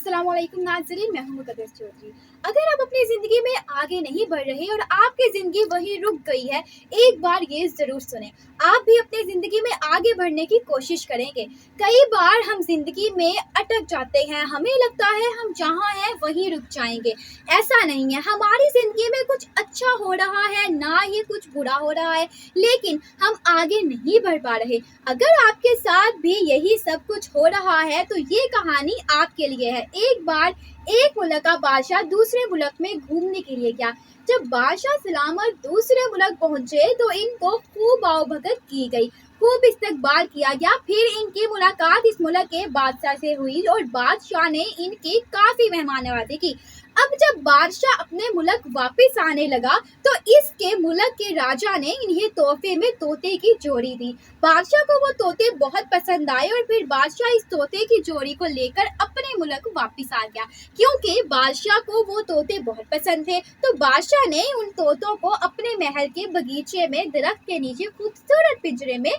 अस्सलाम वालेकुम नाज़रीन, मैं हूं मुक़द्दस चौधरी। अगर आप अपनी ज़िंदगी में आगे नहीं बढ़ रहे और आपकी ज़िंदगी वहीं रुक गई है, एक बार ये ज़रूर सुनें, आप भी अपनी ज़िंदगी में आगे बढ़ने की कोशिश करेंगे। कई बार हम ज़िंदगी में अटक जाते हैं, हमें लगता है हम जहाँ हैं वहीं रुक जाएंगे। ऐसा नहीं है, हमारी ज़िंदगी में कुछ अच्छा हो रहा है, ना ही कुछ बुरा हो रहा है, लेकिन हम आगे नहीं बढ़ पा रहे। अगर आपके साथ भी यही सब कुछ हो रहा है तो ये कहानी आपके लिए है। एक बार एक मुल्क का बादशाह दूसरे मुल्क में घूमने के लिए गया। जब बादशाह सलामत दूसरे मुल्क पहुंचे तो इनको खूब आवभगत की गई, खूब इस्तकबाल किया गया। फिर इनकी मुलाकात इस मुल्क के बादशाह से हुई और बादशाह ने इनकी काफी मेहमान नवाजी की। अब जब बादशाह अपने मुल्क वापस आने लगा तो इसके मुल्क के राजा ने इन्हें तोहफे में तोते की जोड़ी दी। बादशाह को वो तोते बहुत पसंद आए और फिर बादशाह इस तोते की जोड़ी को लेकर अपने मुल्क वापस आ गया। क्योंकि बादशाह को वो तोते बहुत पसंद थे तो बादशाह ने उन तोतों को अपने महल के बगीचे में दरख्त के नीचे खूबसूरत पिंजरे में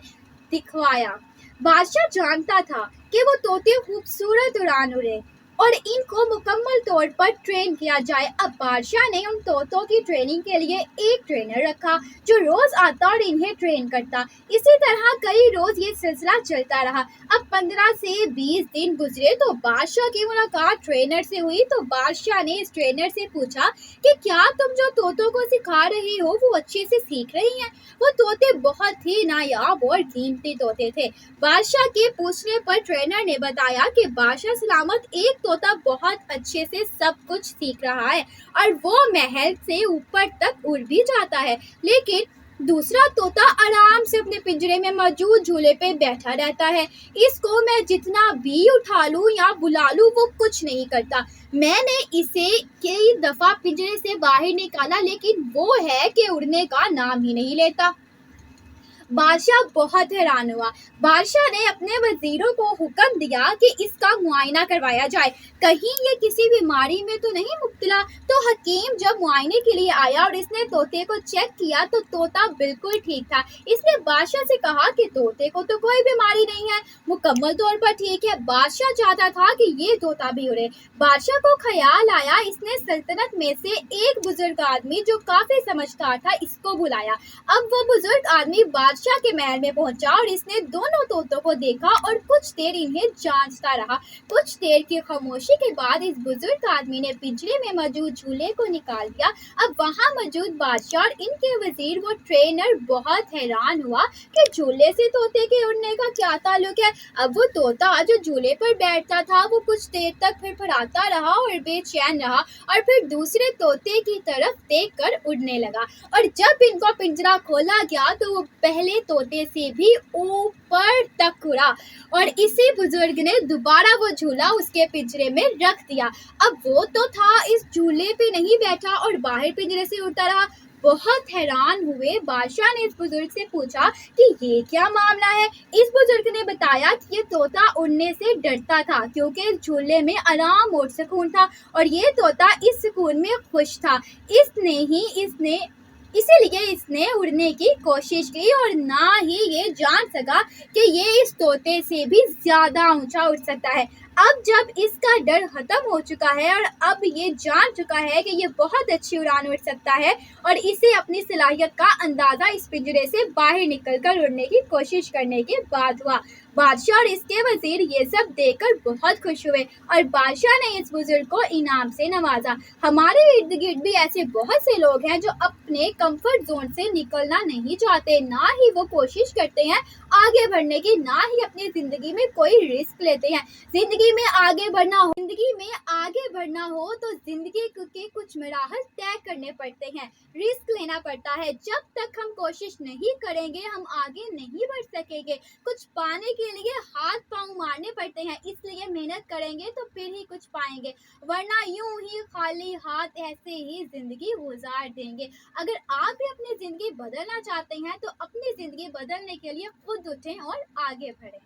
दिखवाया। बादशाह जानता था कि वो तोते खूबसूरत उड़ान उड़े और इनको मुकम्मल तौर पर ट्रेन किया जाए। अब बादशाह ने उन तोतों की ट्रेनिंग के लिए एक ट्रेनर रखा जो रोज आता और इन्हें ट्रेन करता। इसी तरह कई रोज ये सिलसिला चलता रहा। अब 15 से 20 दिन गुजरे तो बादशाह की मुलाकात ट्रेनर से हुई। तो बादशाह ने इस ट्रेनर से पूछा कि क्या तुम जो तोतों को सिखा रही हो वो अच्छे से सीख रही हैं? वो तोते बहुत ही नायाब और कीमती तोते थे। बादशाह के पूछने पर ट्रेनर ने बताया कि बादशाह सलामत एक तोता बहुत अच्छे से सब कुछ सीख रहा है और वो महल से ऊपर तक उड़ भी जाता है, लेकिन दूसरा तोता आराम से अपने पिंजरे में मौजूद झूले पे बैठा रहता है। इसको मैं जितना भी उठा लूं या बुला लूं वो कुछ नहीं करता। मैंने इसे कई दफा पिंजरे से बाहर निकाला लेकिन वो है कि उड़ने का नाम ही नहीं लेता। बादशाह बहुत हैरान हुआ। बादशाह ने अपने वजीरों को हुक्म दिया कि इसका मुआयना करवाया जाए, कहीं ये किसी बीमारी में तो नहीं मुब्तला। तो हकीम जब मुआयने के लिए आया और इसने तोते को चेक किया तो तोता बिल्कुल ठीक था। इसने बादशाह से कहा कि तोते को तो कोई बीमारी नहीं है, मुकम्मल तौर पर ठीक है। बादशाह चाहता था कि ये तोता भी उड़े। बादशाह को ख्याल आया, इसने सल्तनत में से एक बुजुर्ग आदमी जो काफी समझदार था इसको बुलाया। अब वो बुजुर्ग आदमी बादशाह के महल में पहुंचा और इसने दोनों तोतों को देखा और कुछ देर इन्हें जांचता रहा। कुछ देर की खामोशी के बाद इस बुजुर्ग आदमी ने पिंजरे में मौजूद झूले को निकाल दिया। अब वहां मौजूद बादशाह और इनके वजीर वो ट्रेनर बहुत हैरान हुआ कि झूले से तोते के उड़ने का क्या ताल्लुक है। अब वो तोता जो झूले पर बैठता था वो कुछ देर तक फड़फड़ाता रहा और बेचैन रहा और फिर दूसरे तोते की तरफ देखकर उड़ने लगा। और जब इनको पिंजरा खोला गया तो वो पहले तोते से भी ऊपर तक उड़ा और इसी बुजुर्ग ने दोबारा वो झूला उसके पिंजरे में रख दिया। अब वो तो था इस झूले पे नहीं बैठा और बाहर पिंजरे से उड़ता रहा। बहुत हैरान हुए बादशाह ने इस बुजुर्ग से पूछा कि ये क्या मामला है। इस बुजुर्ग ने बताया कि ये तोता उड़ने से डरता था क्योंकि झूले में आराम और सुकून था और ये तोता इस सुकून में खुश था। इसीलिए इसने उड़ने की कोशिश की और ना ही ये जान सका कि ये इस तोते से भी ज्यादा ऊंचा उड़ सकता है। अब जब इसका डर खत्म हो चुका है और अब ये जान चुका है कि ये बहुत अच्छी उड़ान उड़ सकता है और इसे अपनी सलाहियत का अंदाजा इस पिंजरे से बाहर निकलकर उड़ने की कोशिश करने के बाद हुआ। बादशाह और इसके वजीर ये सब देखकर बहुत खुश हुए और बादशाह ने इस बुजुर्ग को इनाम से नवाजा। हमारे इर्द गिर्द भी ऐसे बहुत से लोग हैं जो अपने कंफर्ट जोन से निकलना नहीं चाहते, ना ही वो कोशिश करते हैं आगे बढ़ने की, ना ही अपनी जिंदगी में कोई रिस्क लेते हैं। जिंदगी में आगे बढ़ना हो तो जिंदगी के कुछ मराहल तय करने पड़ते हैं, रिस्क लेना पड़ता है। जब तक हम कोशिश नहीं करेंगे हम आगे नहीं बढ़ सकेंगे। कुछ पाने के लिए हाथ पांव मारने पड़ते हैं, इसलिए मेहनत करेंगे तो फिर ही कुछ पाएंगे, वरना यूं ही खाली हाथ ऐसे ही जिंदगी गुजार देंगे। अगर आप भी अपनी जिंदगी बदलना चाहते हैं तो अपनी जिंदगी बदलने के लिए खुद उठें और आगे बढ़ें।